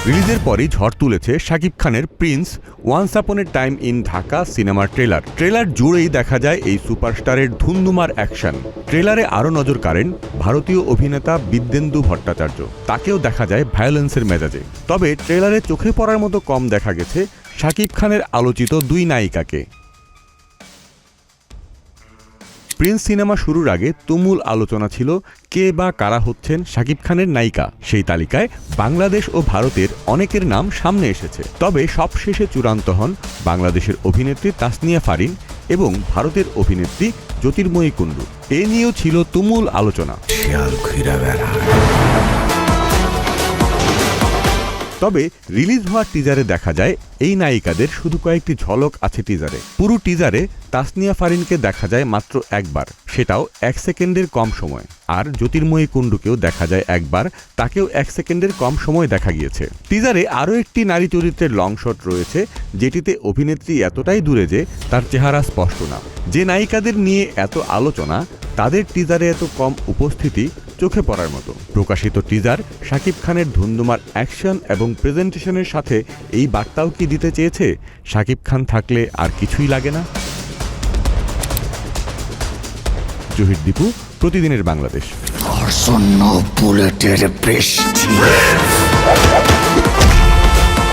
রিলিজের পরই ঝড় তুলেছে শাকিব খানের Prince once upon A time in Dhaka সিনেমার ট্রেলার জুড়েই দেখা যায় এই সুপারস্টারের ধুন্ধুমার অ্যাকশন। ট্রেলারে আরও নজর কাড়েন ভারতীয় অভিনেতা বিদ্যেন্দু ভট্টাচার্য, তাকেও দেখা যায় ভায়োলেন্সের মেজাজে। তবে ট্রেলারে চোখে পড়ার মতো কম দেখা গেছে শাকিব খানের আলোচিত দুই নায়িকাকে। প্রিন্স সিনেমা শুরুর আগে তুমুল আলোচনা ছিল কে বা কারা হচ্ছেন শাকিব খানের নায়িকা। সেই তালিকায় বাংলাদেশ ও ভারতের অনেকের নাম সামনে এসেছে। তবে সবশেষে চূড়ান্ত হন বাংলাদেশের অভিনেত্রী তাসনিয়া ফারিন এবং ভারতের অভিনেত্রী জ্যোতির্ময়ী কুণ্ডু। এ নিয়েও ছিল তুমুল আলোচনা। তবে রিলিজ হওয়া টিজারে দেখা যায় এই নায়িকাদের শুধু কয়েকটি ঝলক আছে টিজারে। পুরো টিজারে তাসনিয়া ফারিনকে দেখা যায় মাত্র একবার, সেটাও 1 সেকেন্ডের কম সময়। আর জ্যোতির্ময়ী কুণ্ডুকেও দেখা যায় একবার, তাকেও 1 সেকেন্ডের কম সময় দেখা গিয়েছে। টিজারে আরও একটি নারী চরিত্রের লং শট রয়েছে, যেটিতে অভিনেত্রী এতটাই দূরে যে তার চেহারা স্পষ্ট না। যে নায়িকাদের নিয়ে এত আলোচনা, তাদের টিজারে এত কম উপস্থিতি চোখে পড়ার মতো। প্রকাশিত টিজার শাকিব খানের ধুন্ধুমার অ্যাকশন এবং প্রেজেন্টেশনের সাথে এই বার্তাও কি দিতে চেয়েছে শাকিব খান থাকলে আর কিছুই লাগে না? জহির দীপু, প্রতিদিনের বাংলাদেশ। বুলেটের বৃষ্টি।